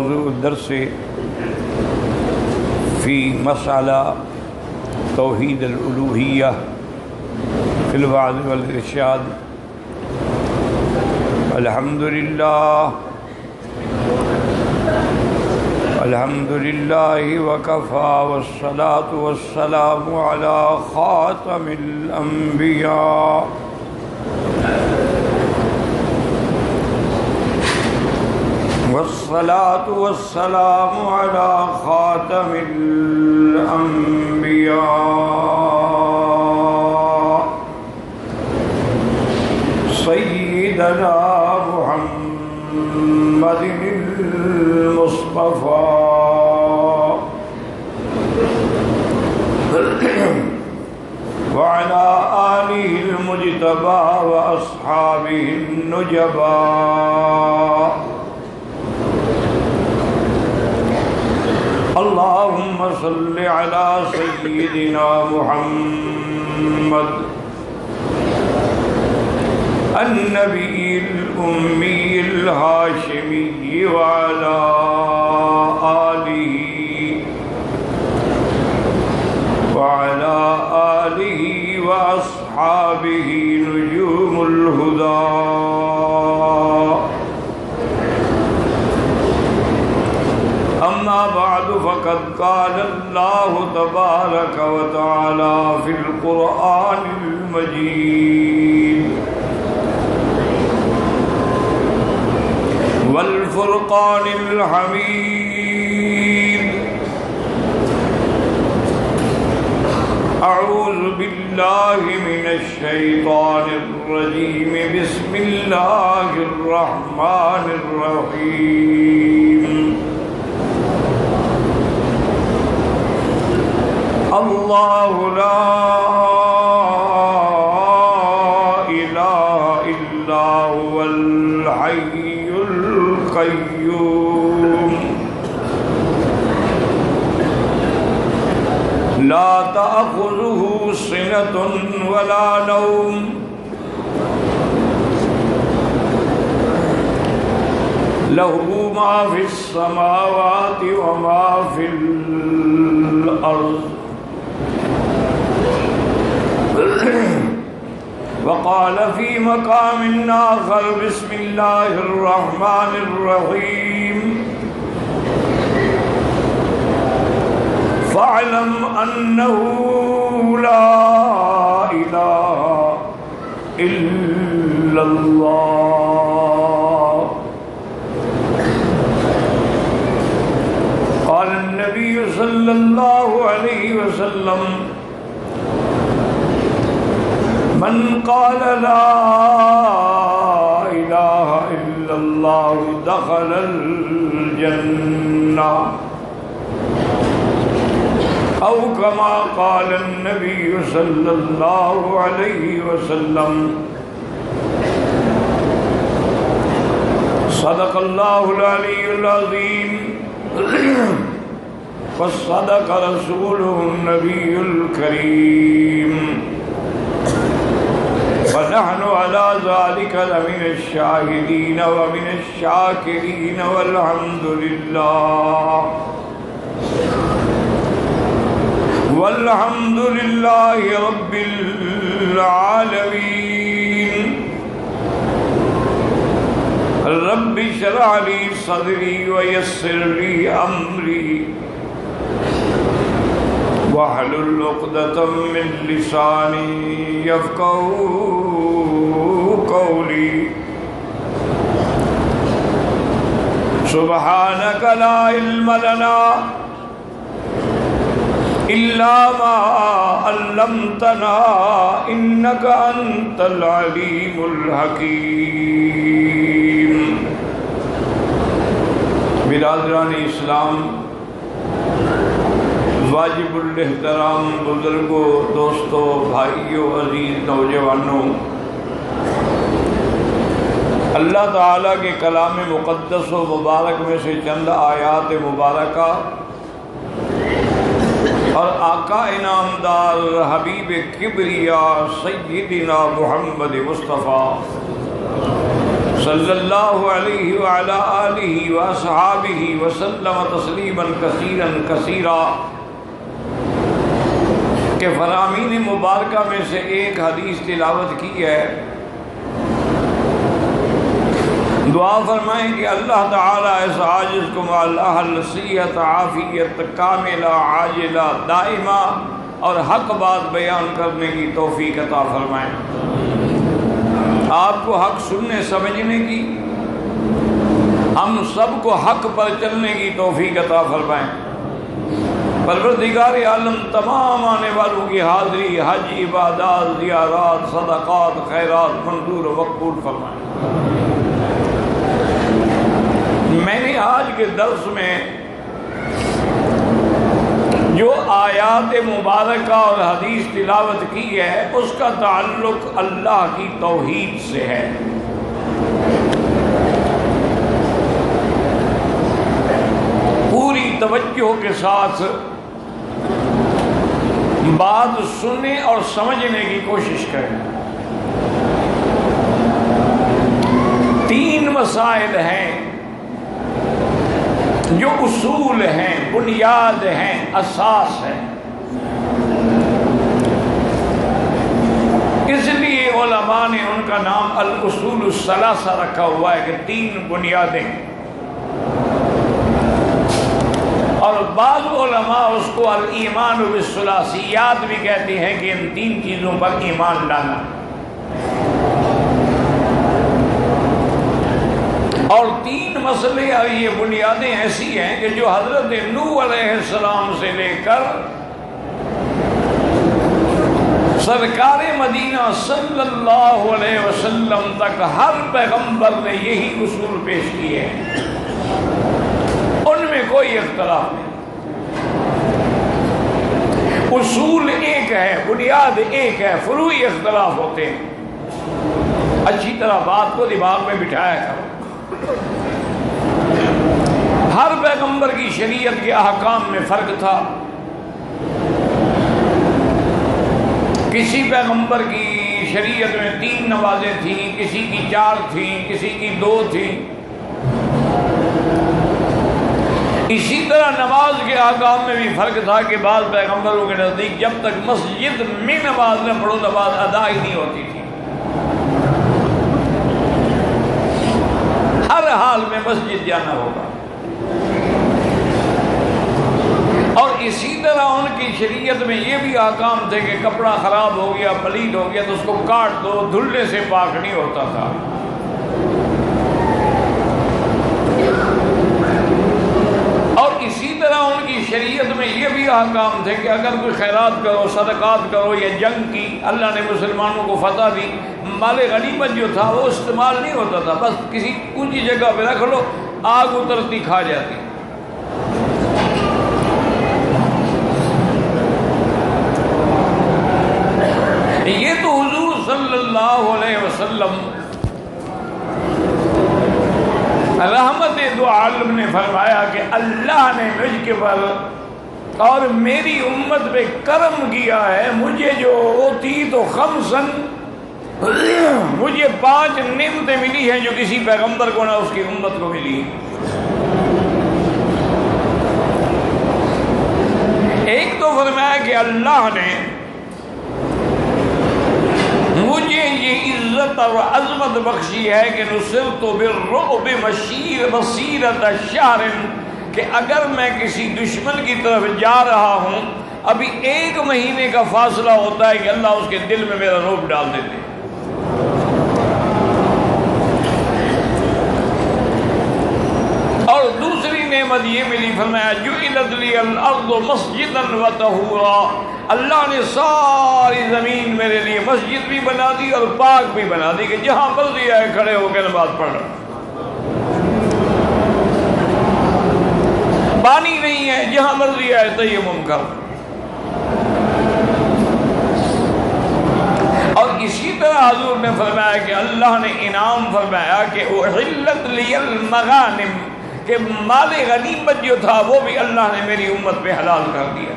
موضوع الدرس في مسألة توحيد الألوهية في الوعظ والإرشاد. الحمد لله وكفى، والصلاة والسلام على خاتم الأنبياء والصلاة والسلام على خاتم الأنبياء سيدنا محمد المصطفى وعلى آله المجتبى وأصحابه النجبى. اللهم صل على سيدنا محمد النبي الأمي الهاشمي وعلى آله وأصحابه نجوم الهدى. أما بعد فقد قال الله تبارك وتعالى في القرآن المجيد والفرقان الحميد: أعوذ بالله من الشيطان الرجيم، بسم الله الرحمن الرحيم. الله لا إله إلا هو الحي القيوم، لا تأخذه سنة ولا نوم، له ما في السماوات وما في الأرض. وقال في مقام آخر: بسم الله الرحمن الرحيم، فاعلم أنه لا إله إلا الله. قال النبي صلى الله عليه وسلم: من قال لا إله إلا الله دخل الجنة، أو كما قال النبي صلى الله عليه وسلم. صدق الله العلي العظيم وصدق رسوله النبي الكريم، ونحن على ذلك لمن الشاهدين ومن الشاكرين، والحمد لله رب العالمين. رب اشرح لي صدري ويسر لي أمري واحلل عقدة من لساني يفقهوا قولي. سبحانك لا علم لنا إلا ما علمتنا إنك أنت العليم الحكيم. برادران اسلام، واجب الاحترام بزرگوں، دوستوں، بھائیوں، عزیز نوجوانوں، اللہ تعالیٰ کے کلام مقدس و مبارک میں سے چند آیات مبارکہ اور آقا انعامدار حبیب کبریا سیدنا محمد مصطفیٰ صلی اللہ علیہ وعلی آلہ واصحابہ وسلم تسلیما کثیرا کثیرا کہ فرامین مبارکہ میں سے ایک حدیث تلاوت کی ہے. دعا فرمائیں کہ اللہ تعالیٰ اس عاجز کو اللہ صحت عافیت کاملہ عاجلہ دائمہ اور حق بات بیان کرنے کی توفیق عطا فرمائیں. آپ کو حق سننے سمجھنے کی، ہم سب کو حق پر چلنے کی توفیق عطا فرمائیں. پروردگار عالم تمام آنے والوں کی حاضری، حج، عبادات، زیارات، صدقات، خیرات منظور و مقبول فرمائیں. میں نے آج کے درس میں جو آیات مبارکہ اور حدیث تلاوت کی ہے اس کا تعلق اللہ کی توحید سے ہے. پوری توجہ کے ساتھ بات سننے اور سمجھنے کی کوشش کریں. تین مسائل ہیں جو اصول ہیں، بنیاد ہیں، اساس ہے. اس لیے علماء نے ان کا نام الاصول الثلاثہ رکھا ہوا ہے کہ تین بنیادیں. اور بعض علماء اس کو الایمان بالثلاثیات بھی کہتے ہیں کہ ان تین چیزوں پر ایمان لانا. اور تین مسئلے اور یہ بنیادیں ایسی ہیں کہ جو حضرت نوح علیہ السلام سے لے کر سرکار مدینہ صلی اللہ علیہ وسلم تک ہر پیغمبر نے یہی اصول پیش کیے ہیں. ان میں کوئی اختلاف نہیں. اصول ایک ہے، بنیاد ایک ہے، فروعی اختلاف ہوتے ہیں. اچھی طرح بات کو دماغ میں بٹھایا کرو. ہر پیغمبر کی شریعت کے احکام میں فرق تھا. کسی پیغمبر کی شریعت میں 3 نمازیں تھیں، کسی کی 4 تھیں، کسی کی 2 تھیں. اسی طرح نماز کے احکام میں بھی فرق تھا کہ بعض پیغمبروں کے نزدیک جب تک مسجد میں نماز نہ پڑھو نماز ادا ہی نہیں ہوتی تھی. ہر حال میں مسجد جانا ہوگا. اور اسی طرح ان کی شریعت میں یہ بھی احکام تھے کہ کپڑا خراب ہو گیا، پلید ہو گیا تو اس کو کاٹ دو، دھلنے سے پاک نہیں ہوتا تھا. اور اسی طرح ان کی شریعت میں یہ بھی احکام تھے کہ اگر کوئی خیرات کرو، صدقات کرو یا جنگ کی، اللہ نے مسلمانوں کو فتح دی، مال غنیمت جو تھا وہ استعمال نہیں ہوتا تھا، بس کسی اونچی جگہ پہ رکھ لو، آگ اترتی کھا جاتی. یہ تو حضور صلی اللہ علیہ وسلم رحمت دو عالم نے فرمایا کہ اللہ نے مجھ کے پر اور میری امت پہ کرم کیا ہے. مجھے جو ہوتی تو خمسن، مجھے 5 نعمتیں ملی ہیں جو کسی پیغمبر کو نہ اس کی امت کو ملی. ایک تو فرمایا کہ اللہ نے مجھے یہ عزت اور عظمت بخشی ہے کہ نصرت بالرعب مسیرۃ شہر، کہ اگر میں کسی دشمن کی طرف جا رہا ہوں ابھی 1 مہینے کا فاصلہ ہوتا ہے کہ اللہ اس کے دل میں میرا رعب ڈال دیتے. اور دوسری نعمت یہ ملی، فرمایا جعلت لی الارض مسجدا وطہورا، اللہ نے ساری زمین میرے لیے مسجد بھی بنا دی اور پاک بھی بنا دی کہ جہاں مرضی آئے کھڑے ہو کے نماز پڑھ رہا. پانی نہیں ہے، جہاں مرضی آئے تیمم کر. اور اسی طرح حضور نے فرمایا کہ اللہ نے انعام فرمایا کہ احلت لی المغانم، کہ مال غنیمت جو تھا وہ بھی اللہ نے میری امت پہ حلال کر دیا.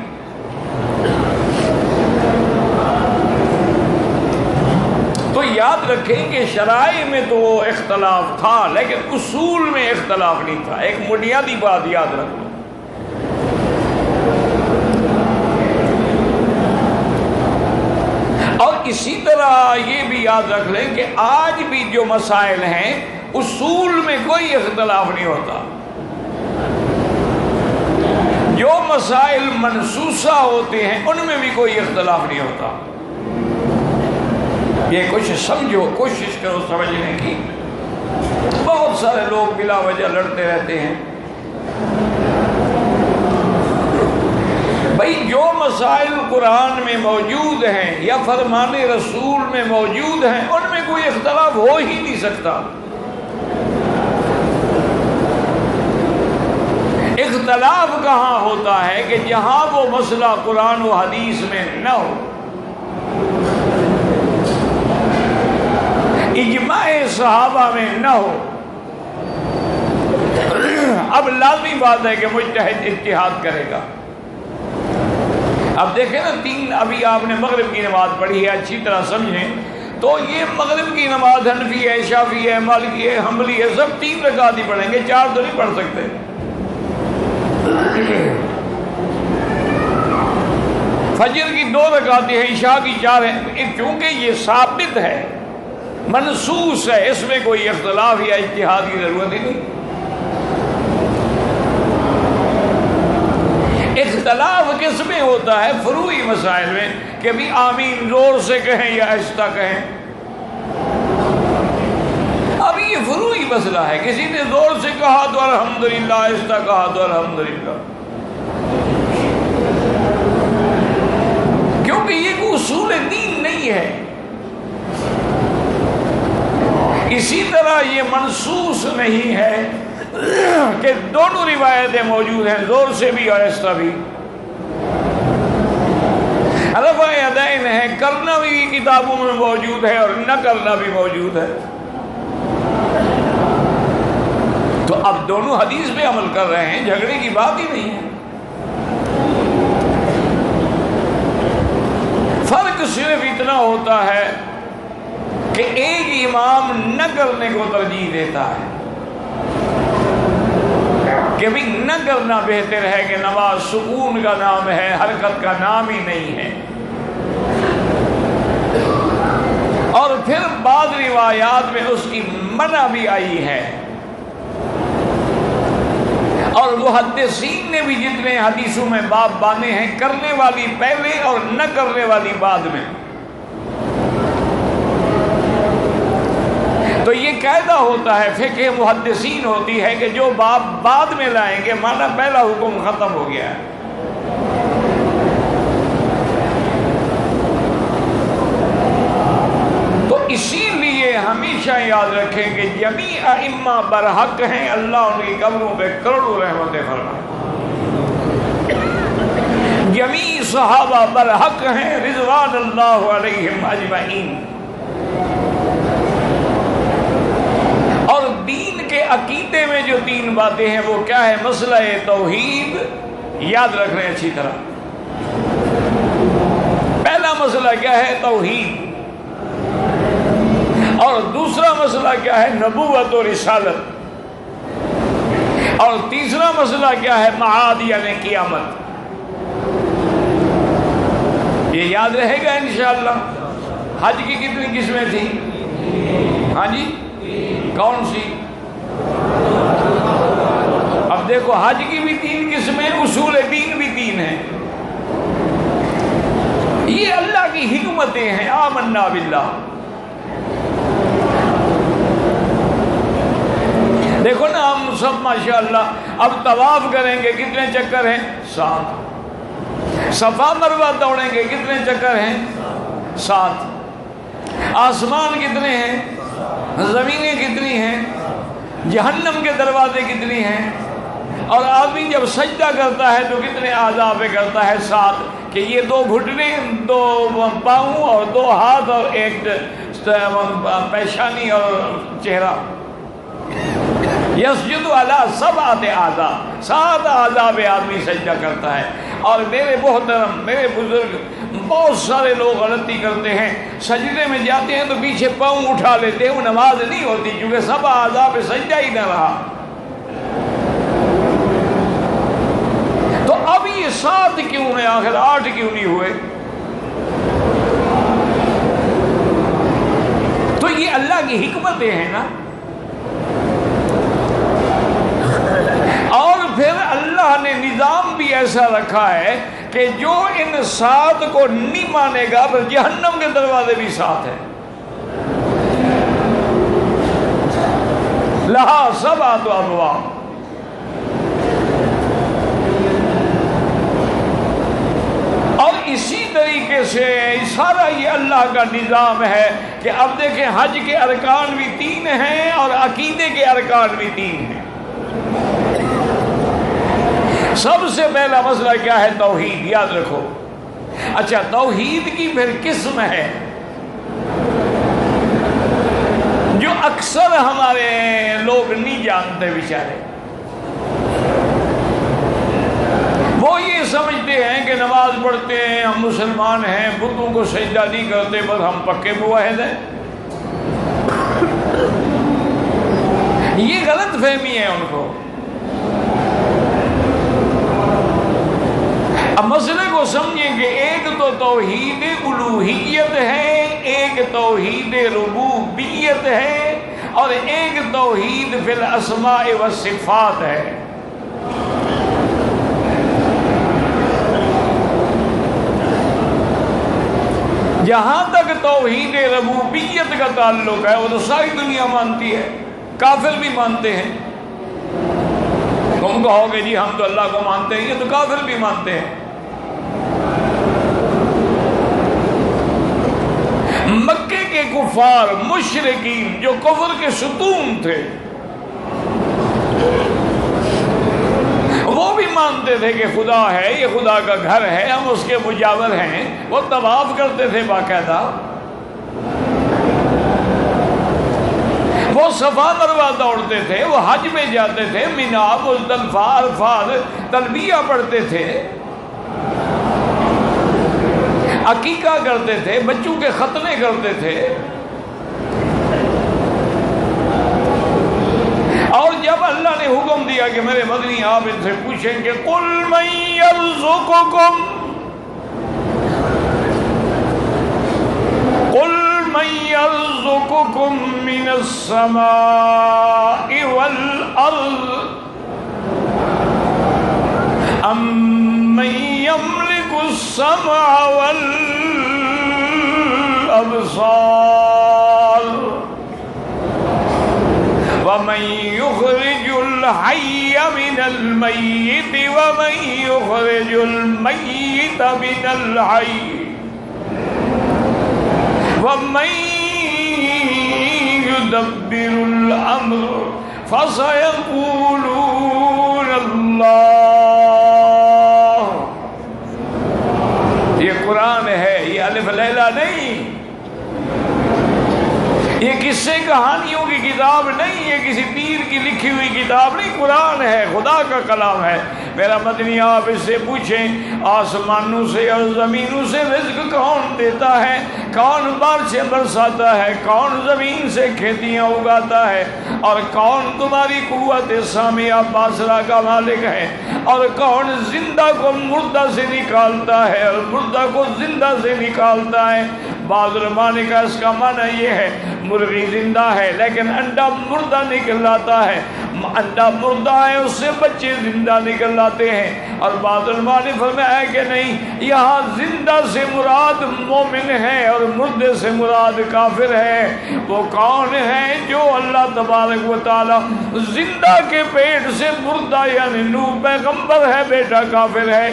تو یا یاد رکھیں کہ شرائع میں تو اختلاف تھا لیکن اصول میں اختلاف نہیں تھا. ایک بنیادی بات یاد رکھ لو. اور اسی طرح یہ بھی یاد رکھ لیں کہ آج بھی جو مسائل ہیں اصول میں کوئی اختلاف نہیں ہوتا. جو مسائل منسوسہ ہوتے ہیں ان میں بھی کوئی اختلاف نہیں ہوتا. یہ کچھ سمجھو، کوشش کرو سمجھنے کی. بہت سارے لوگ بلا وجہ لڑتے رہتے ہیں. بھائی جو مسائل قرآن میں موجود ہیں یا فرمان رسول میں موجود ہیں ان میں کوئی اختلاف ہو ہی نہیں سکتا. اختلاف کہاں ہوتا ہے کہ جہاں وہ مسئلہ قرآن و حدیث میں نہ ہو. اجماع صحابہ میں نہ ہو. اب لازمی بات ہے کہ مجتہد اجتہاد کرے گا. اب دیکھیں نا ابھی آپ نے مغرب کی نماز پڑھی ہے، اچھی طرح سمجھیں تو یہ مغرب کی نماز حنفی ہے، شافعی ہے، مالکی ہے، حنبلی ہے، سب 3 رکعت ہی پڑھیں گے، 4 تو نہیں پڑھ سکتے. فجر کی 2 رکعتیں ہیں، عشاء کی 4 ہیں. کیونکہ یہ ثابت ہے، منصوص ہے، اس میں کوئی اختلاف یا اجتہاد کی ضرورت ہی نہیں. اختلاف کس میں ہوتا ہے؟ فروعی مسائل میں کہ بھی آمین زور سے کہیں یا آہستہ کہیں. اب یہ فروعی مسئلہ ہے، کسی نے زور سے کہا تو الحمدللہ، آہستہ کہا تو الحمدللہ. کیونکہ یہ کوئی اصول دین نہیں ہے. اسی طرح یہ منصوص نہیں ہے کہ دونوں روایتیں موجود ہیں، زور سے بھی اور آہستہ بھی. رفع یدین ہے، کرنا بھی کتابوں میں موجود ہے اور نہ کرنا بھی موجود ہے. تو اب دونوں حدیث پہ عمل کر رہے ہیں، جھگڑے کی بات ہی نہیں ہے. فرق صرف اتنا ہوتا ہے کہ ایک امام نہ کرنے کو ترجیح دیتا ہے کہ بھی نہ کرنا بہتر ہے، کہ نماز سکون کا نام ہے، حرکت کا نام ہی نہیں ہے. اور پھر بعض روایات میں اس کی منع بھی آئی ہے. اور محدثین نے بھی جتنے حدیثوں میں باب باندھے ہیں، کرنے والی پہلے اور نہ کرنے والی بعد میں. تو یہ قاعدہ ہوتا ہے، فقہ محدثین ہوتی ہے کہ جو باب بعد میں لائیں گے مانا پہلا حکم ختم ہو گیا ہے. تو اسی لیے ہمیشہ یاد رکھیں کہ جمیع ائمہ برحق ہیں، اللہ ان کی قبروں پہ کروڑوں رحمتیں فرمائے. جمیع صحابہ برحق ہیں، رضوان اللہ علیہم اجمعین. اور دین کے عقیدے میں جو 3 باتیں ہیں وہ کیا ہے؟ مسئلہ توحید یاد رکھ رہے ہیں اچھی طرح. پہلا مسئلہ کیا ہے؟ توحید. اور دوسرا مسئلہ کیا ہے؟ نبوت و رسالت. اور تیسرا مسئلہ کیا ہے؟ معاد یعنی قیامت. یہ یاد رہے گا انشاءاللہ. حج کی کتنی قسمیں تھیں؟ ہاں جی، کون سی؟ اب دیکھو حج کی بھی 3 قسمیں، اصول دین بھی 3 ہیں. یہ اللہ کی حکمتیں ہیں. آمنا باللہ. دیکھو نا ہم سب ماشاءاللہ اب طواف کریں گے، کتنے چکر ہیں؟ 7. صفا مروہ دوڑیں گے، کتنے چکر ہیں؟ 7. آسمان کتنے ہیں؟ زمینیں کتنی ہیں؟ جہنم کے دروازے کتنی ہیں؟ اور آدمی جب سجدہ کرتا ہے تو کتنے اعضاء پہ کرتا ہے؟ 7. کہ یہ 2 گھٹنے، 2 پاؤں اور 2 ہاتھ اور 1 پیشانی اور چہرہ. یسجد علی 7 اعضاء، 7 اعضاء پہ آدمی سجدہ کرتا ہے. اور میرے محترم، میرے بزرگ، بہت سارے لوگ غلطی کرتے ہیں، سجدے میں جاتے ہیں تو پیچھے پاؤں اٹھا لیتے ہیں، وہ نماز نہیں ہوتی، کیونکہ سب اعضاء پہ سجدہ ہی نہ رہا۔ تو اب یہ 7 کیوں ہیں آخر، 8 کیوں نہیں ہوئے؟ تو یہ اللہ کی حکمتیں ہیں نا۔ اور پھر اللہ نے نظام بھی ایسا رکھا ہے کہ جو ان 7 کو نہیں مانے گا پھر جہنم کے دروازے بھی 7 ہیں۔ لہا 7 ابواب۔ اور اسی طریقے سے سارا یہ اللہ کا نظام ہے کہ اب دیکھیں حج کے ارکان بھی 3 ہیں اور عقیدے کے ارکان بھی 3 ہیں۔ سب سے پہلا مسئلہ کیا ہے؟ توحید، یاد رکھو۔ اچھا، توحید کی پھر قسم ہے جو اکثر ہمارے لوگ نہیں جانتے بیچارے۔ وہ یہ سمجھتے ہیں کہ نماز پڑھتے ہیں، ہم مسلمان ہیں، بتوں کو سجدہ نہیں کرتے، بس ہم پکے موحد ہیں۔ یہ غلط فہمی ہے ان کو۔ اب مسئلے کو سمجھیں کہ ایک تو توحید الوہیت ہے، ایک توحید ربوبیت ہے، اور ایک توحید فی الاسماء والصفات ہے۔ جہاں تک توحید ربوبیت کا تعلق ہے وہ تو ساری دنیا مانتی ہے، کافر بھی مانتے ہیں۔ تم کہو گے جی ہم تو اللہ کو مانتے ہیں، یہ تو کافر بھی مانتے ہیں۔ مکے کے کفار مشرکین جو کفر کے ستون تھے وہ بھی مانتے تھے کہ خدا ہے، یہ خدا کا گھر ہے، ہم اس کے مجاور ہیں۔ وہ طواف کرتے تھے باقاعدہ، وہ صفا مروہ دوڑتے تھے، وہ حج میں جاتے تھے، مینا، مزدلفہ، عرفات، تلبیہ پڑھتے تھے، عقیقہ کرتے تھے، بچوں کے ختنے کرتے تھے۔ اور جب اللہ نے حکم دیا کہ میرے مدنی آپ ان سے پوچھیں کہ قُلْ مَن يَرْزُقُكُم مِّنَ السَّمَاءِ وَالْأَرْضِ أَمَّن يَمْلِكُ السَّمْعَ وَالْأَبْصَارَ وَمَن يُخْرِجُ الْحَيَّ مِنَ الْمَيِّتِ وَمَن يُخْرِجُ الْمَيِّتَ مِنَ الْحَيِّ وَمَن يُدَبِّرُ الْأَمْرَ فَسَيَقُولُونَ اللَّهُ۔ یہ قرآن ہے، یہ الف لیلا نہیں، یہ قصے کہانیوں کی کتاب نہیں، یہ کسی پیر کی لکھی ہوئی کتاب نہیں، قرآن ہے، خدا کا کلام ہے۔ میرا مدنی آپ اس سے پوچھیں آسمانوں سے اور زمینوں سے رزق کون دیتا ہے؟ کون بارشیں برساتا ہے؟ کون زمین سے کھیتیاں اگاتا ہے؟ اور کون تمہاری قوت سامعہ باصرہ کا مالک ہے؟ اور کون زندہ کو مردہ سے نکالتا ہے اور مردہ کو زندہ سے نکالتا ہے؟ بعض علماء نے کہا اس کا معنی یہ ہے مرغی زندہ ہے لیکن انڈا مردہ نکل آتا ہے، انڈا مردہ ہے اس سے بچے زندہ نکل آتے ہیں۔ اور بعض علماء نے فرمایا کہ نہیں، یہاں زندہ سے مراد مومن ہے اور مردے سے مراد کافر ہے۔ وہ کون ہے جو اللہ تبارک و تعالی زندہ کے پیٹ سے مردہ، یعنی نوح پیغمبر ہے بیٹا کافر ہے،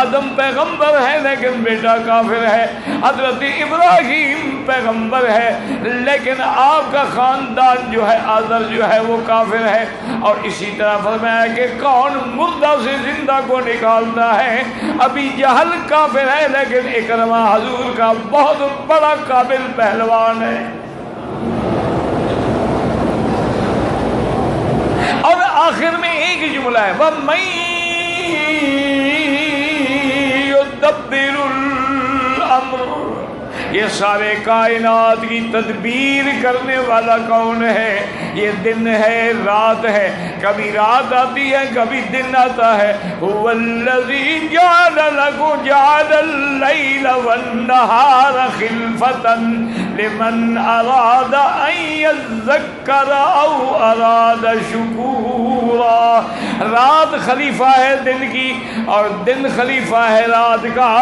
آدم پیغمبر ہے لیکن بیٹا کافر ہے، حضرت ابراہیم پیغمبر ہے لیکن آپ کا خاندان جو ہے آذر جو ہے وہ کافر ہے۔ اور اسی طرح فرمایا کہ کون مردہ سے زندہ کو نکالتا ہے؟ ابھی جہل کافر ہے لیکن اکرمہ حضور کا بہت بڑا قابل پہلوان ہے۔ اور آخر میں ایک جملہ ہے وَمَن مدبر الامر، یہ سارے کائنات کی تدبیر کرنے والا کون ہے؟ یہ دن ہے، رات ہے، کبھی رات آتی ہے کبھی دن آتا ہے۔ هو الذی جعل لکم جعل اللیل والنہار خلفۃ لمن اراد ان یذکر او اراد شکورا۔ رات خلیفہ ہے دن کی اور دن خلیفہ ہے رات کا،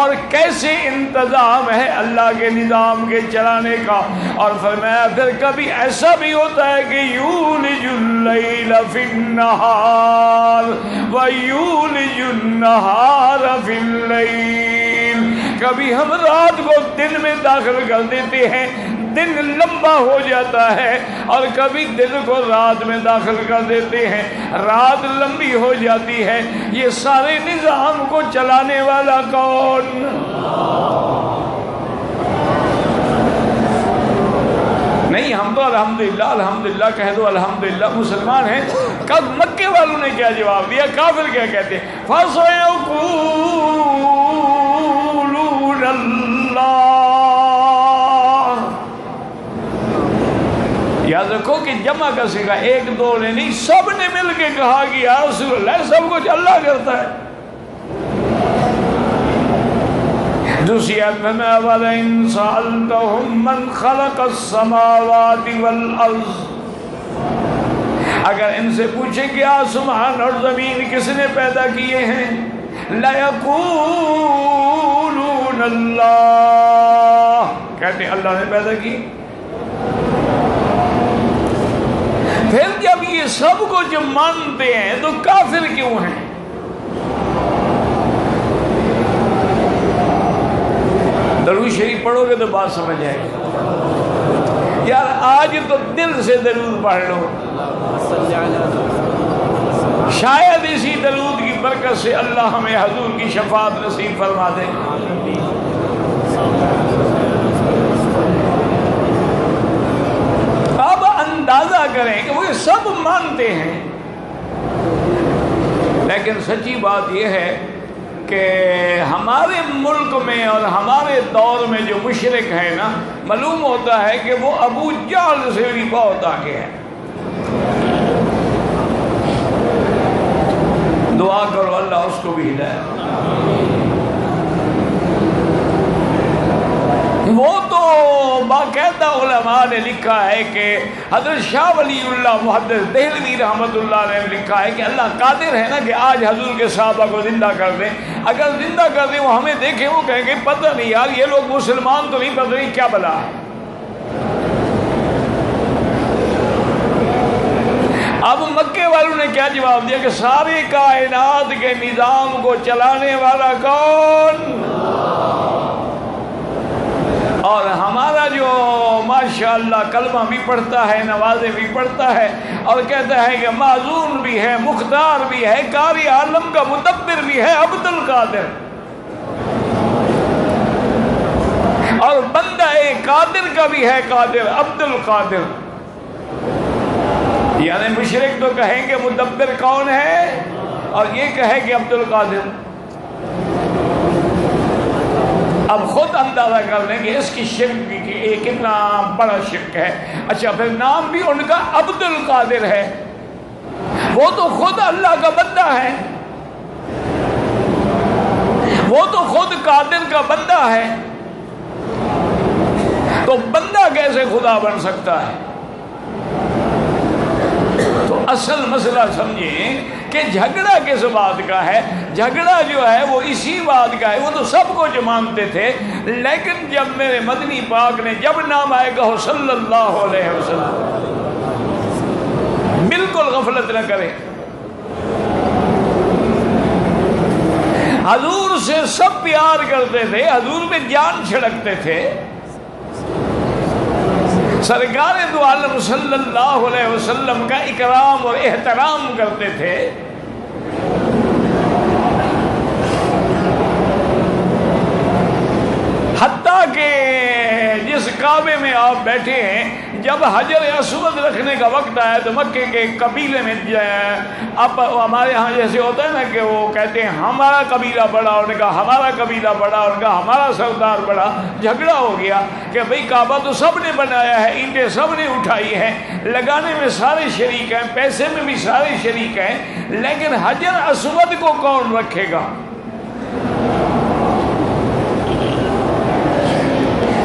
اور کیسے انتظام ہے اللہ کے نظام کے چلانے کا۔ اور فرمایا پھر کبھی ایسا بھی ہوتا ہے کہ یولج اللیل فی النہار ویولج النہار فی اللیل، کبھی ہم رات کو دن میں داخل کر دیتے ہیں، دن لمبا ہو جاتا ہے، اور کبھی دن کو رات میں داخل کر دیتے ہیں، رات لمبی ہو جاتی ہے۔ یہ سارے نظام کو چلانے والا کون؟ نہیں، ہم تو الحمدللہ الحمدللہ کہہ دو، الحمدللہ مسلمان ہیں۔ کب مکے والوں نے کیا جواب دیا؟ کافر کیا کہتے ہیں؟ فَسَيَقُولُونَ اللَّهُ۔ یاد رکھو کہ جمع کا صیغہ ایک دو نے نہیں، سب نے مل کے کہا کہ یا رسول اللہ سب کچھ اللہ کرتا ہے۔ دوسری آیت میں وَلَئِن سَأَلْتَهُم مَّنْ خَلَقَ السَّمَاوَاتِ وَالْأَرْضَ، اگر ان سے پوچھیں کہ آسمان اور زمین کس نے پیدا کیے ہیں، لَيَقُولُونَ اللَّهُ، کہتے ہیں اللہ نے پیدا کی۔ پھر جب یہ سب کچھ مانتے ہیں تو کافر کیوں ہیں؟ درود شریف پڑھو گے تو بات سمجھ آئے گی۔ یار آج تو دل سے درود پڑھ لو، شاید اسی درود کی برکت سے اللہ ہمیں حضور کی شفاعت نصیب فرما دے۔ اب اندازہ کریں کہ وہ سب مانتے ہیں، لیکن سچی بات یہ ہے کہ ہمارے ملک میں اور ہمارے دور میں جو مشرک ہے نا، معلوم ہوتا ہے کہ وہ ابو جہل سے بھی بہت آگے ہے۔ دعا کرو اللہ اس کو بھی ہدایت۔ وہ تو باقاعدہ علماء نے لکھا ہے کہ حضرت شاہ ولی اللہ محدث دہلوی رحمۃ اللہ علیہ نے لکھا ہے کہ اللہ قادر ہے نا کہ آج حضور کے صحابہ کو زندہ کر دیں، اگر زندہ کر دیں وہ ہمیں دیکھیں، وہ کہیں گے پتہ نہیں یار یہ لوگ مسلمان تو نہیں، پتہ نہیں کیا بلا ہے۔ اب مکے والوں نے کیا جواب دیا کہ ساری کائنات کے نظام کو چلانے والا کون؟ اور ہمارا جو ماشاءاللہ کلمہ بھی پڑھتا ہے، نوازے بھی پڑھتا ہے، اور کہتا ہے کہ معزون بھی ہے، مختار بھی ہے، قاری عالم کا مدبر بھی ہے، عبد القادر، اور بندہ قادر کا بھی ہے، قادر عبد القادر۔ یعنی مشرک تو کہیں گے مدبر کون ہے، اور یہ کہے کہ عبد القادر۔ اب خود اندازہ کر لیں کہ اس کی شرک کی کتنا بڑا شرک ہے۔ اچھا پھر نام بھی ان کا عبد القادر ہے، وہ تو خود اللہ کا بندہ ہے، وہ تو خود قادر کا بندہ ہے، تو بندہ کیسے خدا بن سکتا ہے؟ تو اصل مسئلہ سمجھیں کہ جھگڑا کس بات کا ہے؟ جھگڑا جو ہے وہ اسی بات کا ہے، وہ تو سب کچھ مانتے تھے، لیکن جب میرے مدنی پاک نے جب نام آئے گا صلی اللہ علیہ وسلم، بالکل غفلت نہ کریں۔ حضور سے سب پیار کرتے تھے، حضور پہ جان چھڑکتے تھے، سرکار دو عالم صلی اللہ علیہ وسلم کا اکرام اور احترام کرتے تھے، حتیٰ کہ جس کعبے میں آپ بیٹھے ہیں، جب حجر اسود رکھنے کا وقت آیا تو مکے کے قبیلے میں اب ہمارے ہاں جیسے ہوتا ہے نا کہ وہ کہتے ہیں ہمارا قبیلہ بڑا، اور نے کہا ہمارا قبیلہ بڑا، اور نے کہا ہمارا سردار بڑا، جھگڑا ہو گیا کہ بھئی کعبہ تو سب نے بنایا ہے، اینٹیں سب نے اٹھائی ہیں، لگانے میں سارے شریک ہیں، پیسے میں بھی سارے شریک ہیں، لیکن حجر اسود کو کون رکھے گا؟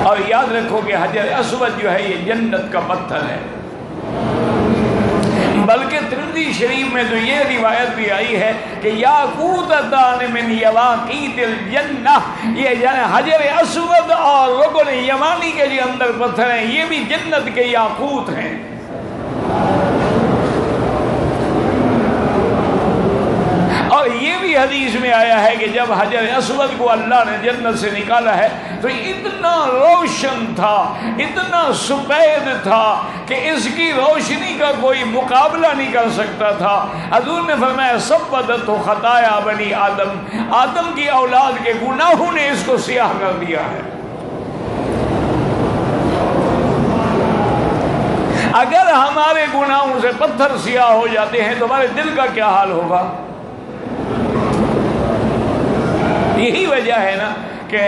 اور یاد رکھو کہ حجر اسود جو ہے یہ جنت کا پتھر ہے، بلکہ ترمذی شریف میں تو یہ روایت بھی آئی ہے کہ یاقوتتان من یواقیت الجنہ، یہ حجر اسود اور رکن یمانی کے جو اندر پتھر ہیں یہ بھی جنت کے یاقوت ہیں۔ اور یہ بھی حدیث میں آیا ہے کہ جب حجر اسود کو اللہ نے جنت سے نکالا ہے تو اتنا روشن تھا، اتنا سفید تھا کہ اس کی روشنی کا کوئی مقابلہ نہیں کر سکتا تھا۔ حضور نے فرمایا سبدت خطایا بنی آدم، آدم کی اولاد کے گناہوں نے اس کو سیاہ کر دیا ہے۔ اگر ہمارے گناہوں سے پتھر سیاہ ہو جاتے ہیں تو ہمارے دل کا کیا حال ہوگا؟ یہی وجہ ہے نا کہ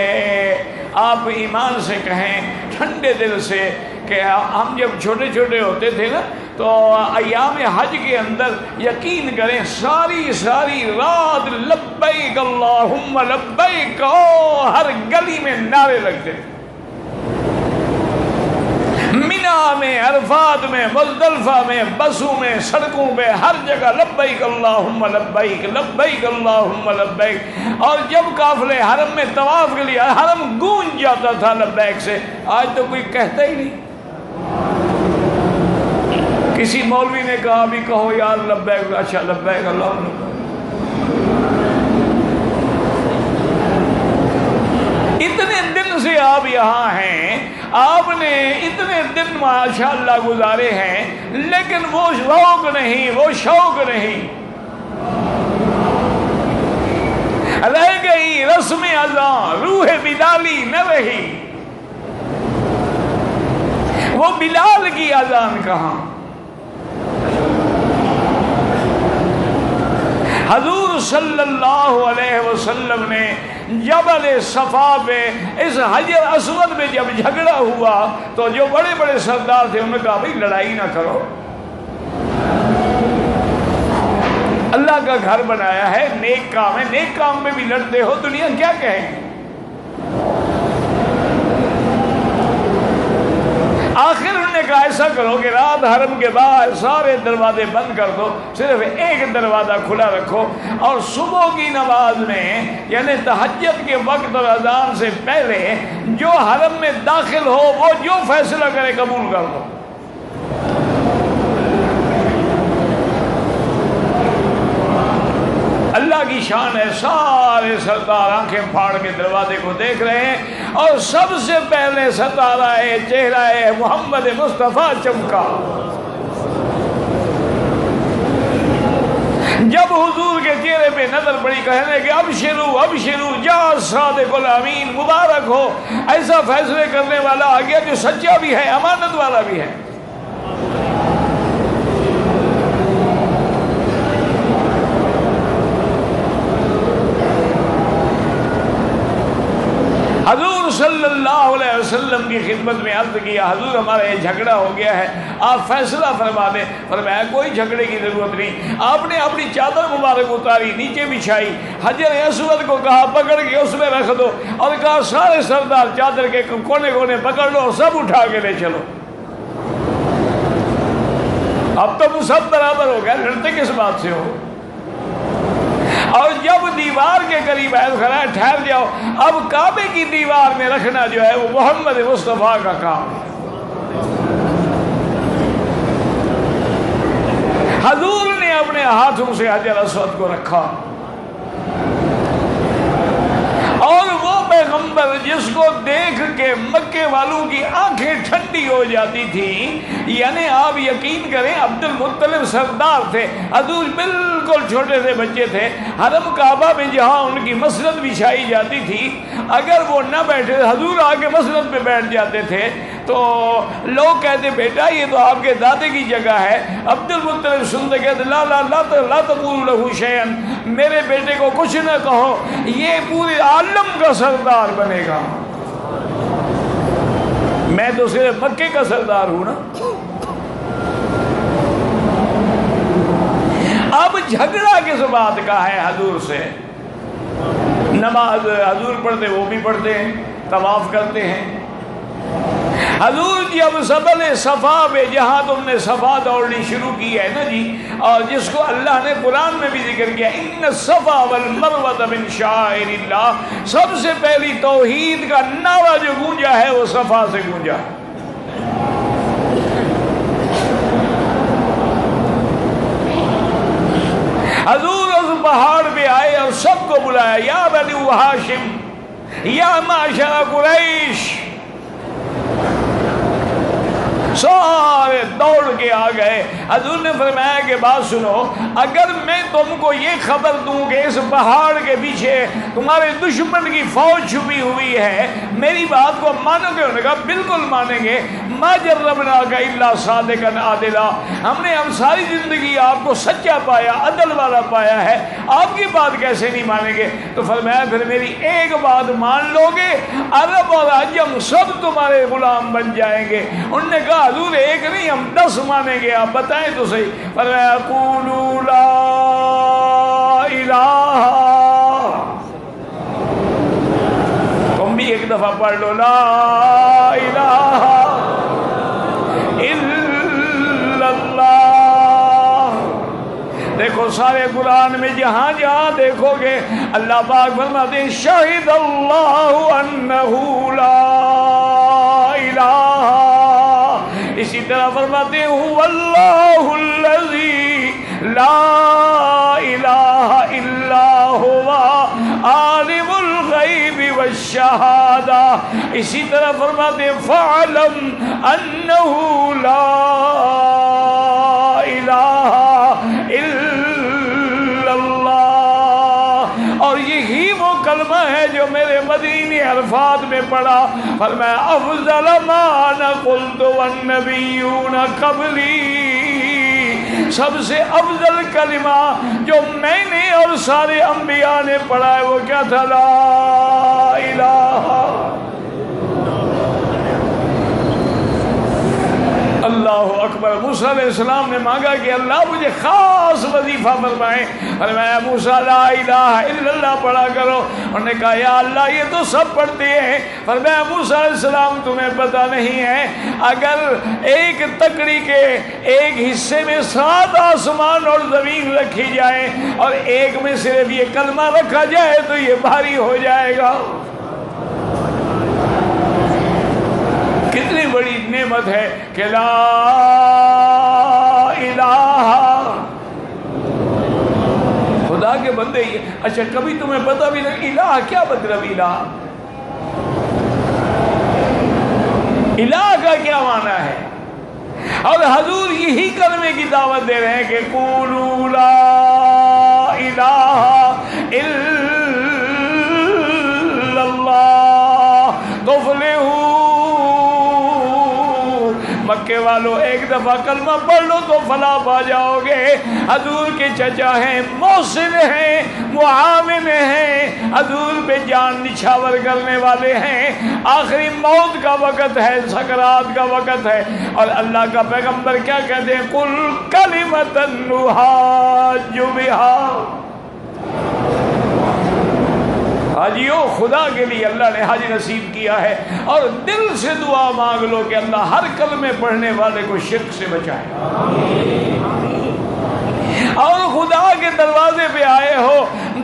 آپ ایمان سے کہیں ٹھنڈے دل سے کہ ہم جب چھوٹے چھوٹے ہوتے تھے نا تو ایام حج کے اندر یقین کریں ساری رات لبیک اللہم لبیک، ہر گلی میں نعرے لگتے تھے، مینا میں، عرفات میں، مزدلفہ میں، بسوں میں، سڑکوں پہ، ہر جگہ لبیک اللہم لبیک لبیک اللہم لبیک۔ اور جب قافلے حرم میں طواف کے لیے حرم گونج جاتا تھا لبیک سے، آج تو کوئی کہتا ہی نہیں۔ کسی مولوی نے کہا بھی کہو یار لبیک، اچھا لبیک اللہم لبیک۔ اتنے دن سے آپ یہاں ہیں، آپ نے اتنے دن ماشاءاللہ گزارے ہیں، لیکن وہ ذوق نہیں، وہ شوق نہیں، رہ گئی رسم اذاں، روح بلالی نہ رہی۔ وہ بلال کی اذان کہاں؟ حضور صلی اللہ علیہ وسلم نے جبل صفا پہ اس حجر اسود میں جب جھگڑا ہوا تو جو بڑے بڑے سردار تھے انہوں نے کہا بھئی لڑائی نہ کرو، اللہ کا گھر بنایا ہے، نیک کام ہے، نیک کام میں بھی لڑتے ہو، دنیا کیا کہے گی؟ آخر انہوں نے کہا ایسا کرو کہ رات حرم کے باہر سارے دروازے بند کر دو، صرف ایک دروازہ کھلا رکھو، اور صبح کی نماز میں یعنی تہجد کے وقت اور اذان سے پہلے جو حرم میں داخل ہو وہ جو فیصلہ کرے قبول کر دو۔ اللہ کی شان ہے، سارے سردار آنکھیں پھاڑ کے دروازے کو دیکھ رہے ہیں، اور سب سے پہلے ستارہ چہرہ محمد مصطفیٰ چمکا۔ جب حضور کے چہرے پہ نظر پڑی کہنے کہ ابشرو ابشرو جا صادق الامین، مبارک ہو، ایسا فیصلے کرنے والا آ گیا جو سچا بھی ہے، امانت والا بھی ہے۔ حضور صلی اللہ علیہ وسلم کی خدمت میں عرض کیا حضور ہمارا یہ جھگڑا ہو گیا ہے، آپ فیصلہ فرما دیں۔ فرمایا کوئی جھگڑے کی ضرورت نہیں۔ آپ نے اپنی چادر مبارک اتاری، نیچے بچھائی، حجر اسود کو کہا پکڑ کے اس میں رکھ دو، اور کہا سارے سردار چادر کے کونے کونے پکڑ لو اور سب اٹھا کے لے چلو۔ اب تو سب برابر ہو گیا، لڑتے کس بات سے ہو؟ اور جب دیوار کے قریب ہے خلا ٹھہر جاؤ، اب کعبے کی دیوار میں رکھنا جو ہے وہ محمد مصطفیٰ کا کام ہے۔ حضور نے اپنے ہاتھوں سے حجر اسود کو رکھا، اور وہ پیغمبر جس کو دیکھ کے مکے والوں کی آنکھیں ٹھنڈی ہو جاتی تھی، یعنی آپ یقین کریں عبد المطلب سردار تھے، حضور بالکل چھوٹے سے بچے تھے، حرم کعبہ میں جہاں ان کی مسند بچھائی جاتی تھی اگر وہ نہ بیٹھے حضور آگے مسند پہ بیٹھ جاتے تھے تو لوگ کہتے بیٹا یہ تو آپ کے دادے کی جگہ ہے۔ عبد المطلب سنتے کہتے لا لا لا لا تقولوا له شيئا، میرے بیٹے کو کچھ نہ کہو، یہ پورے عالم کا سردار بنے گا، میں تو صرف مکے کا سردار ہوں نا۔ اب جھگڑا کس بات کا ہے حضور سے؟ نماز حضور پڑھتے وہ بھی پڑھتے ہیں، طواف کرتے ہیں۔ حضور جب سبل صفا پہ جہاں تم نے صفا دوڑنی شروع کی ہے نا جی، اور جس کو اللہ نے قرآن میں بھی ذکر کیا ان الصفا والمروہ من شعائر اللہ، سب سے پہلی توحید کا نعرہ جو گونجا ہے وہ صفا سے گونجا۔ حضور اس پہاڑ پہ آئے اور سب کو بلایا، یا بنی ہاشم یا معشر قریش، سارے دوڑ کے آ گئے۔ حضور نے فرمایا کہ بات سنو، اگر میں تم کو یہ خبر دوں کہ اس پہاڑ کے پیچھے تمہارے دشمن کی فوج چھپی ہوئی ہے، میری بات کو مانو گے؟ انہوں نے کہا بالکل مانیں گے۔ ما جربناک الا صادقا عادلا، ہم نے ساری زندگی آپ کو سچا پایا، عدل والا پایا ہے، آپ کی بات کیسے نہیں مانیں گے؟ تو فرمایا پھر میری ایک بات مان لو گے، عرب اور عجم سب تمہارے غلام بن جائیں گے۔ انہوں نے کہا حضور ایک نہیں ہم 10 مانیں گے، آپ بتائیں تو صحیح۔ فرمایا قولوا لا الہ، تم بھی ایک دفعہ پڑھ لو لا الہ الا اللہ۔ دیکھو سارے قرآن میں جہاں جہاں دیکھو گے اللہ پاک فرماتے ہیں شہد اللہ انہ لا الہ، اسی طرح فرماتے ہیں هو اللہ الذی لا الہ الا هو عالم الغیب والشہادہ، اسی طرح فرماتے ہیں فاعلم انہ لا الہ الا اللہ۔ اور یہی وہ کلمہ ہے جو میرے مدینی عرفات میں پڑھا، فرمایا افضل ما انا قلت والنبیون قبلی، سب سے افضل کلمہ جو میں نے اور سارے انبیاء نے پڑھا ہے وہ کیا تھا؟ لا الہ۔ اللہ اکبر۔ موسیٰ علیہ السلام نے مانگا کہ اللہ مجھے خاص وظیفہ فرمائے، فرمایا موسیٰ لا الہ الا اللہ پڑھا کرو۔ انہوں نے کہا یا اللہ یہ تو سب پڑھتے ہیں۔ فرمایا موسیٰ علیہ السلام تمہیں پتہ نہیں ہے اگر ایک تکڑی کے ایک حصے میں 7 آسمان اور زمین رکھی جائے اور ایک میں صرف یہ کلمہ رکھا جائے تو یہ بھاری ہو جائے گا۔ کتنی بڑی نعمت ہے کہ لا الہ۔ خدا کے بندے، اچھا کبھی تمہیں پتہ بھی نہیں الہ کیا مطلب؟ الہ کا کیا معنی ہے؟ اور حضور یہی کلمے کی دعوت دے رہے ہیں کہ قولوا لا الہ الا اللہ تفلحوا۔ مکے والوں ایک دفعہ کلمہ پڑھ لو تو فلاح پا جاؤ گے۔ حضور کے چچا ہیں، محسن ہیں، معاون ہیں، حضور پہ جان نچھاور کرنے والے ہیں، آخری موت کا وقت ہے، سکرات کا وقت ہے، اور اللہ کا پیغمبر کیا کہتے ہیں؟ قل کلمۃ نحاج بہا۔ حاجیو خدا کے لیے اللہ نے حج نصیب کیا ہے، اور دل سے دعا مانگ لو کہ اللہ ہر کلمے پڑھنے والے کو شرک سے بچائے۔ اور خدا کے دروازے پہ آئے ہو،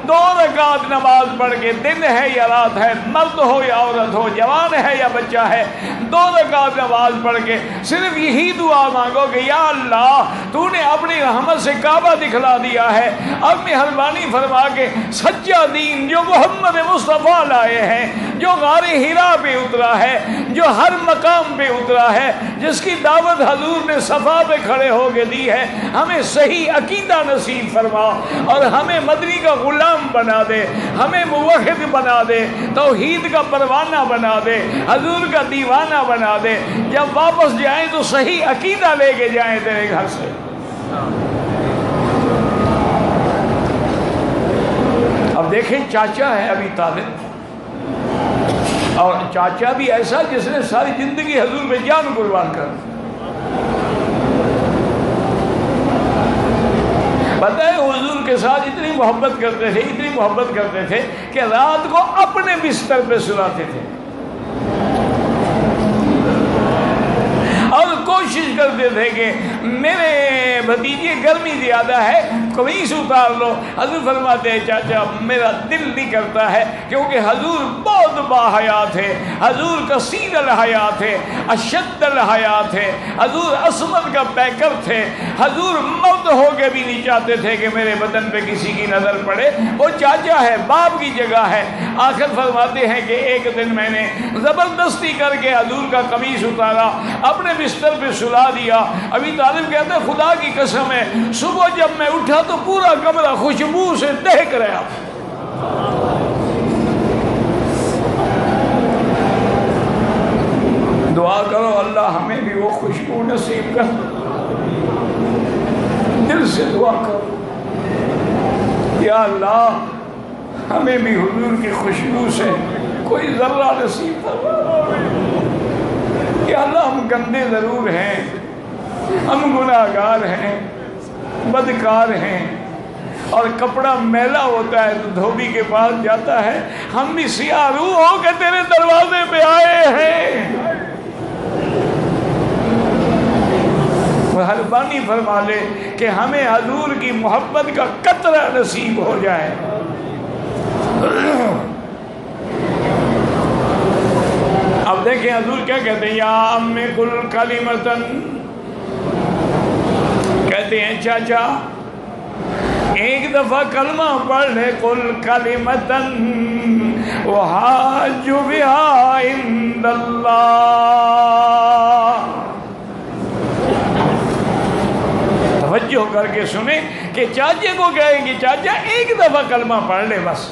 2 رکعت نماز پڑھ کے، دن ہے یا رات ہے، مرد ہو یا عورت ہو، جوان ہے یا بچہ ہے، 2 رکعت نماز پڑھ کے صرف یہی دعا مانگو کہ یا اللہ تو نے اپنی رحمت سے کعبہ دکھلا دیا ہے، اب مہربانی فرما کے سچا دین جو محمد مصطفیٰ لائے ہیں، جو غار حرا پہ اترا ہے، جو ہر مقام پہ اترا ہے، جس کی دعوت حضور نے صفا پہ کھڑے ہو کے دی ہے، ہمیں صحیح عقیدہ نصیب فرما اور ہمیں مدنی کا غلام بنا دے، ہمیں موحد بنا دے، توحید کا پروانہ بنا دے، حضور کا دیوانہ بنا دے، جب واپس جائیں تو صحیح عقیدہ لے کے جائیں تیرے گھر سے۔ اب دیکھیں چاچا ہے ابی طالب، اور چاچا بھی ایسا جس نے ساری زندگی حضور پہ جان قربان کر دی۔ پتہ ہے حضور کے ساتھ اتنی محبت کرتے تھے، اتنی محبت کرتے تھے کہ رات کو اپنے بستر پہ سلاتے تھے اور کوشش کرتے تھے کہ میرے بھتیجے گرمی زیادہ ہے، قمیص اتار لو۔ حضور فرماتے ہیں چاچا میرا دل نہیں کرتا ہے، کیونکہ حضور بہت باحیا تھے، حضور کثیر الحیا تھے، اشد الحیا تھے، حضور عصمت کا پیکر تھے، حضور موت ہو کے بھی نہیں چاہتے تھے کہ میرے بدن پہ کسی کی نظر پڑے۔ وہ چاچا ہے، باپ کی جگہ ہے۔ آخر فرماتے ہیں کہ ایک دن میں نے زبردستی کر کے حضور کا قمیص اتارا، اپنے بستر پہ سلا دیا۔ ابی طالب کہتے ہیں خدا کی قسم ہے صبح جب میں اٹھا تو پورا کمرہ خوشبو سے دہک رہا۔ دعا کرو اللہ ہمیں بھی وہ خوشبو نصیب کر، دل سے دعا کرو یا اللہ ہمیں بھی حضور کی خوشبو سے کوئی ذرہ نصیب کر۔ یا اللہ ہم گندے ضرور ہیں، ہم گناہگار ہیں، بدکار ہیں، اور کپڑا میلا ہوتا ہے تو دھوبی کے پاس جاتا ہے، ہم بھی سیاہ روح ہو کے تیرے دروازے پہ آئے ہیں، مہربانی فرما لے کہ ہمیں حضور کی محبت کا قطرہ نصیب ہو جائے۔ اب دیکھیں حضور کیا کہتے ہیں، یا ام کل کلمتن، کہتے ہیں چاچا ایک دفعہ کلمہ پڑھ لے، قل کلمتن وحاج بہا عند اللہ۔ توجہ کر کے سنیں کہ چاچے کو کہیں گے چاچا ایک دفعہ کلمہ پڑھ لے بس،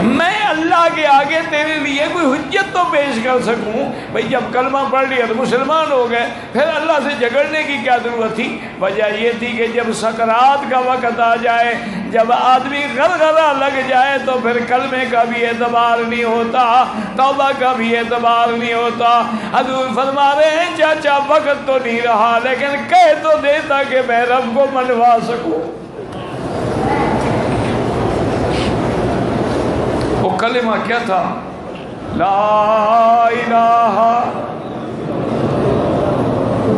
میں اللہ کے آگے تیرے لیے کوئی حجت تو پیش کر سکوں۔ بھئی جب کلمہ پڑھ لیا تو مسلمان ہو گئے، پھر اللہ سے جھگڑنے کی کیا ضرورت تھی؟ وجہ یہ تھی کہ جب سکرات کا وقت آ جائے، جب آدمی غرغرہ لگ جائے تو پھر کلمے کا بھی اعتبار نہیں ہوتا، توبہ کا بھی اعتبار نہیں ہوتا۔ حضور فرما رہے ہیں چاچا وقت تو نہیں رہا، لیکن کہہ تو دیتا کہ میں رب کو منوا سکوں۔ وہ کلمہ کیا تھا؟ لا الہ،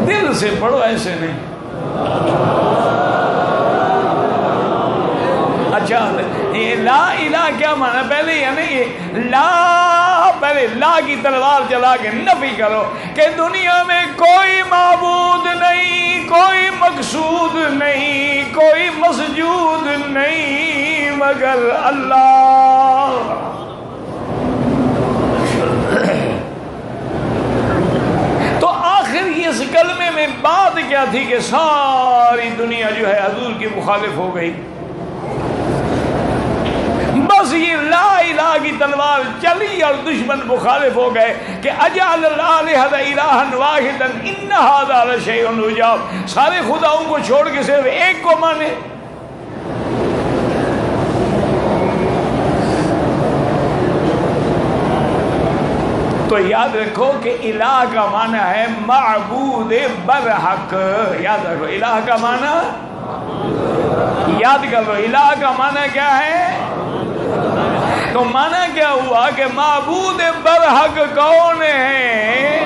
دل سے پڑھو ایسے نہیں۔ اچھا یہ لا الہ کیا معنی؟ پہلے یعنی یہ لا، پہلے لا کی تلوار چلا کے نفی کرو کہ دنیا میں کوئی معبود نہیں، کوئی مقصود نہیں، کوئی مسجود نہیں مگر اللہ۔ تو آخر اس کلمے میں بات کیا تھی کہ ساری دنیا جو ہے حضور کی مخالف ہو گئی؟ بس یہ لا الہ کی تلوار چلی اور دشمن مخالف ہو گئے کہ اجعل الآلہۃ الہا واحدا ان ھذا لشیء عجاب، سارے خداؤں کو چھوڑ کے صرف ایک کو مانے۔ تو یاد رکھو کہ الہ کا معنی ہے معبود برحق۔ یاد رکھو الہ کا معنی، یاد کرو الہ کا معنی کیا ہے؟ تو معنی کیا ہوا کہ معبود برحق کون ہے؟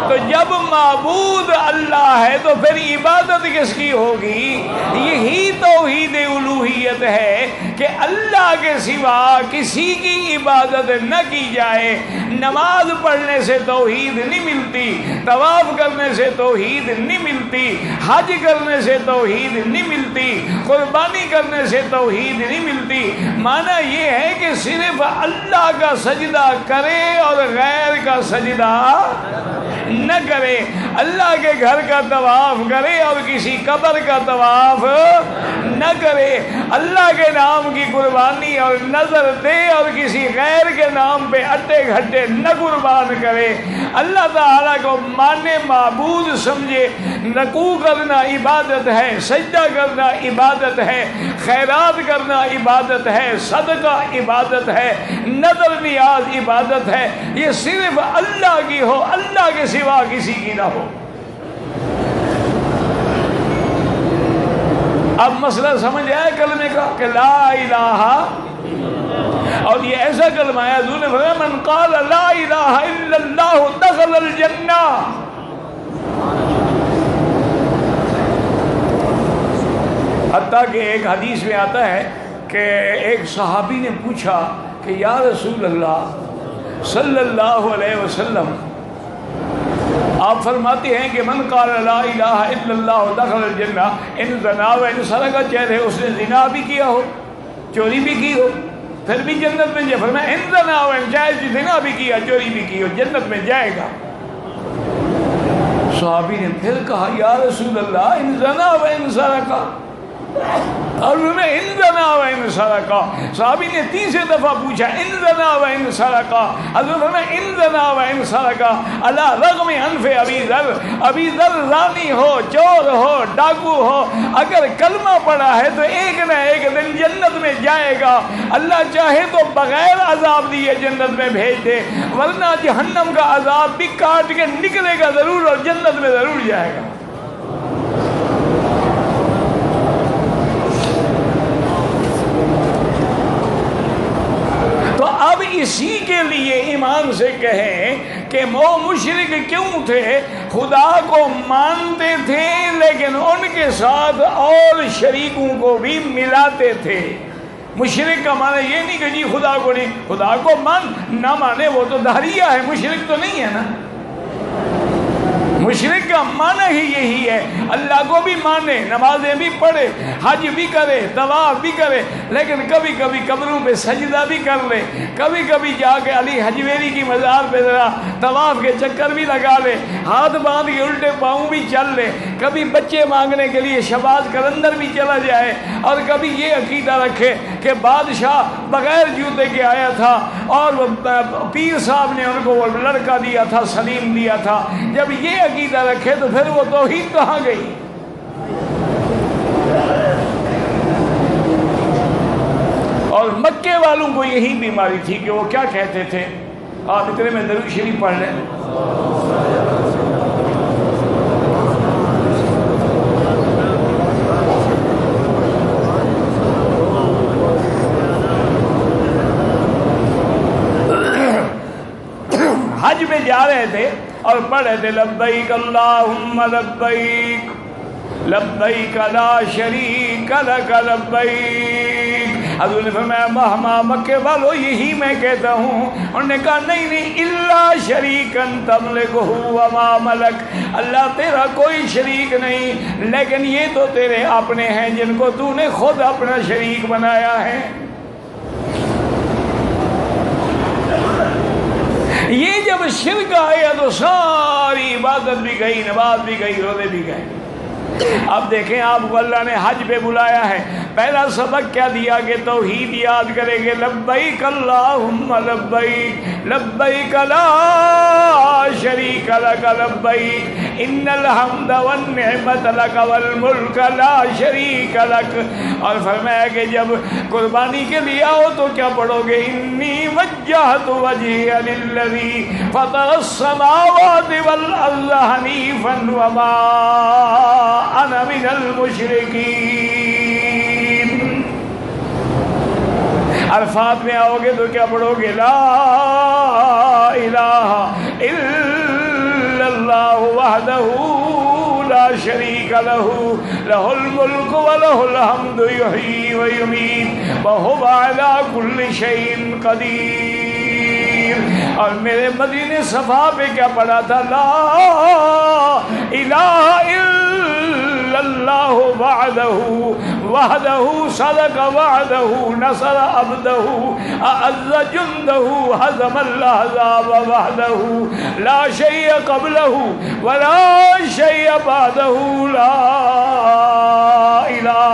تو جب معبود اللہ ہے تو پھر عبادت کس کی ہوگی؟ یہی توحید الوہیت ہے کہ اللہ کے سوا کسی کی عبادت نہ کی جائے۔ نماز پڑھنے سے توحید نہیں ملتی، طواف کرنے سے توحید نہیں ملتی، حج کرنے سے توحید نہیں ملتی، قربانی کرنے سے توحید نہیں ملتی۔ معنی یہ ہے کہ صرف اللہ کا سجدہ کرے اور غیر کا سجدہ نہ کرے، اللہ کے گھر کا طواف کرے اور کسی قبر کا طواف نہ کرے، اللہ کے نام کی قربانی اور نظر دے اور کسی غیر کے نام پہ اٹے گھٹے نہ قربان کرے، اللہ تعالیٰ کو مانے معبود سمجھے۔ رکوع کرنا عبادت ہے، سجدہ کرنا عبادت ہے، خیرات کرنا عبادت ہے، صدقہ عبادت ہے، نظر نیاز عبادت ہے، یہ صرف اللہ کی ہو، اللہ کے سوا کسی کی نہ ہو۔ اب مسئلہ سمجھ آیا کلمے کا کہ لا الہ، اور یہ ایسا کلمہ ہے حضور نے فرمایا من قال لا الہ الا اللہ دخل الجنہ۔ حتیٰ کہ ایک حدیث میں آتا ہے کہ ایک صحابی نے پوچھا کہ یا رسول اللہ صلی اللہ علیہ وسلم، آپ فرماتے ہیں کہ من قال لا الہ الا اللہ دخل الجنہ ان زنا و ان سرق، چاہے اس نے زنا بھی کیا ہو، چوری بھی کی ہو، پھر بھی جنت میں جائے۔ فرمایا ان زنا و ان، چاہے زنا بھی کیا چوری بھی کی ہو، جنت میں جائے گا۔ صحابی نے پھر کہا یا رسول اللہ ان زنا و ان سرق، اور میں ان زنا و ان سرقا، صحابی نے تیسرے دفعہ پوچھا ان زنا و ان سرقا، حضرت میں ان زنا و ان سرقا علی رغم انف ابی ذر، ابی ذر زانی ہو، چور ہو، ڈاکو ہو، اگر کلمہ پڑا ہے تو ایک نہ ایک دن جنت میں جائے گا، اللہ چاہے تو بغیر عذاب دیے جنت میں بھیج دے، ورنہ جہنم کا عذاب بھی کاٹ کے نکلے گا ضرور اور جنت میں ضرور جائے گا۔ تو اب اسی کے لیے ایمان سے کہیں کہ وہ مشرک کیوں تھے؟ خدا کو مانتے تھے لیکن ان کے ساتھ اور شریکوں کو بھی ملاتے تھے۔ مشرک کا معنی یہ نہیں کہ جی خدا کو نہیں، خدا کو نہ مانے وہ تو دہریہ ہے، مشرک تو نہیں ہے نا۔ مشرک کا معنی ہی یہی ہے، اللہ کو بھی مانے، نمازیں بھی پڑھے، حج بھی کرے، طواف بھی کرے، لیکن کبھی کبھی قبروں پہ سجدہ بھی کر لے، کبھی کبھی جا کے علی حجویری کی مزار پہ ذرا طواف کے چکر بھی لگا لے، ہاتھ باندھ کے الٹے پاؤں بھی چل لے، کبھی بچے مانگنے کے لیے شہباز قلندر بھی چلا جائے، اور کبھی یہ عقیدہ رکھے کہ بادشاہ بغیر جوتے کے آیا تھا اور پیر صاحب نے ان کو وہ لڑکا دیا تھا، سلیم دیا تھا۔ جب یہ عقیدہ رکھے تو پھر وہ توحید کہاں گئی؟ اور مکے والوں کو یہی بیماری تھی کہ وہ کیا کہتے تھے، آپ اتنے میں درود شریف پڑھ لیں۔ حج میں جا رہے تھے اور پڑھ رہے تھے لبیک اللہم لبیک لبیک لا شریک لک لبیک۔ حضور نے فرمایا مہما مکے والو یہی میں کہتا ہوں۔ انہوں نے کہا نہیں نہیں، الا شریکن تملکہ وما ملک، اللہ تیرا کوئی شریک نہیں لیکن یہ تو تیرے اپنے ہیں جن کو تو نے خود اپنا شریک بنایا ہے۔ یہ جب شرک آیا تو ساری عبادت بھی گئی، نماز بھی گئی، روزے بھی گئے۔ اب دیکھیں آپ کو اللہ نے حج پہ بلایا ہے، پہلا سبق کیا دیا کہ توحید یاد کریں گے، لبیک اللہم لبیک لبیک لا شریک لک لبیک ان الحمد والنعمت لک والملک لا شریک لک۔ اور فرمایا کہ جب قربانی کے لیے آؤ تو کیا پڑھو گے، انی وجہت وجہی للذی فطر السماوات والارض حنیفا وما انا من المشرکین۔ عرفات میں آؤ گے تو کیا پڑھو گے، لا الہ الا اللہ وحدہ لا شریک لہ لہ الملک ولہ الحمد یحیی ویمیت وہو علی کل شیء قدیر. اور میرے مدینے صفا پہ کیا پڑھا تھا؟ لا الہ الا اللہ وحدہ صدق وعدہ نصر عبدہ اعز جندہ ہزم الاحزاب وحدہ لا شیء قبلہ ولا شیء بعدہ لا الہ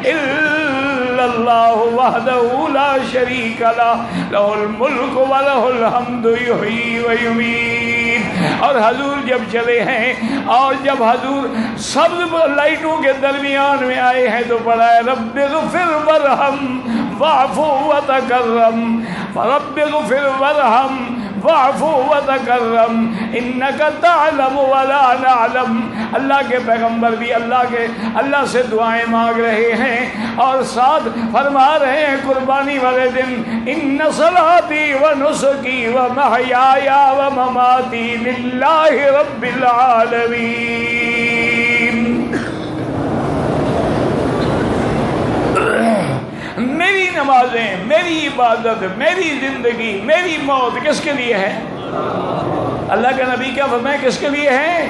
الا اللہ وحدہ لا شریک لہ لہ الملک ولہ الحمد یحیی ویمیت. اور حضور جب چلے ہیں اور جب حضور سبز لائٹوں کے درمیان میں آئے ہیں تو پڑھا ہے رب اغفر وارحم واعف وتکرم رب اغفر وارحم واعف وتکرم انک تعلم ولا نعلم. اللہ کے پیغمبر بھی اللہ سے دعائیں مانگ رہے ہیں اور ساتھ فرما رہے ہیں قربانی والے دن ان صلاتی و نسکی و محیای و مماتی للہ رب العالمین. میری نمازیں، میری عبادت، میری زندگی، میری موت کس کے لیے ہے؟ اللہ کا نبی کیا فرمایا کس کے لیے ہے؟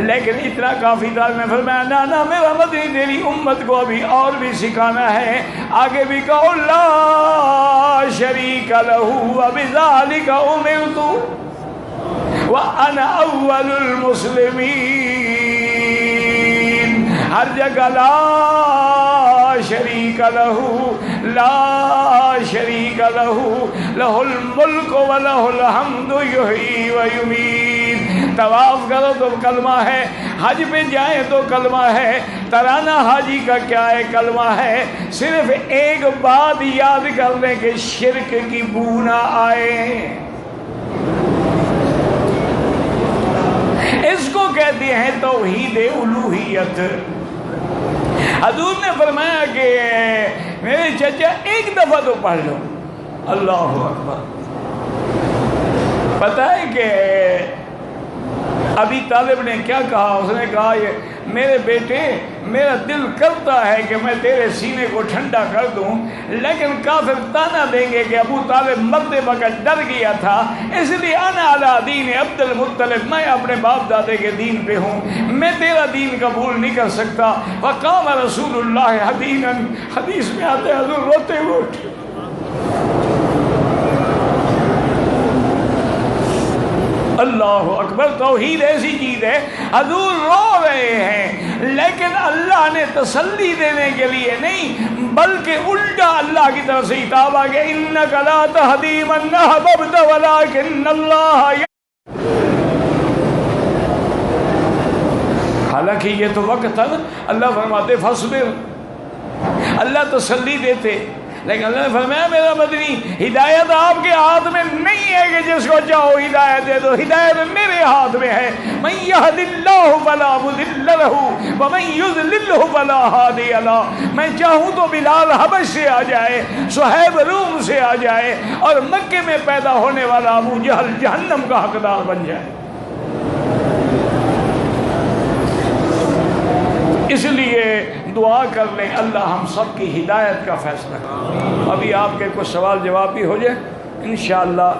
لیکن اتنا کافی تھا. میں فرمایا نانا میرا مدنی تیری امت کو ابھی اور بھی سکھانا ہے. آگے بھی کہو لا شریک لہ وبذالک امرت وانا اول المسلمین. ہر جگہ لا شریک لہ لا شریک لہ لہ الملک ولہ الحمد یحیی ویمیت. طواف کرو تو کلمہ ہے، حج پہ جائیں تو کلمہ ہے. ترانہ حاجی کا کیا ہے؟ کلمہ ہے. صرف ایک بات یاد کر لیں کہ شرک کی بو نہ آئے. اس کو کہتے ہیں توحید الوہیت. حضور نے فرمایا کہ میرے چچا ایک دفعہ تو پڑھ لو اللہ اکبر. پتہ ہے کہ ابی طالب نے کیا کہا؟ اس نے کہا یہ میرے بیٹے میرا دل کرتا ہے کہ میں تیرے سینے کو ٹھنڈا کر دوں، لیکن کافر تانا دیں گے کہ ابو طالب مرتے وقت ڈر گیا تھا، اس لیے انا علی دین عبد المطلب، میں اپنے باپ دادے کے دین پہ ہوں، میں تیرا دین قبول نہیں کر سکتا. وقام رسول اللہ حدینا، حدیث میں آتے حضور روتے ہوئے اٹھے. اللہ اکبر. توحید ایسی چیز ہے حضور رو رہے ہیں لیکن اللہ نے تسلی دینے کے لیے نہیں بلکہ الٹا اللہ کی طرف سے خطاب آ گیا انک لا تہدی من احببت ولکن اللہ. حالانکہ یہ تو وقت تھا نا اللہ فرماتے فاصبر، اللہ تسلی دیتے، لیکن اللہ نے فرمایا میرا مدنی ہدایت آپ کے ہاتھ میں نہیں ہے کہ جس کو چاہو ہدایت دے دو، ہدایت میرے ہاتھ میں ہے. من یہد اللہ فلا مضل لہ ومن یضللہ فلا ہادی لہ. میں چاہوں تو بلال حبش سے آ جائے، صہیب روم سے آ جائے اور مکے میں پیدا ہونے والا ابو جہل جہنم کا حقدار بن جائے. اس لیے دعا کر لیں اللہ ہم سب کی ہدایت کا فیصلہ کرے. ابھی آپ کے کچھ سوال جواب بھی ہو جائے انشاءاللہ.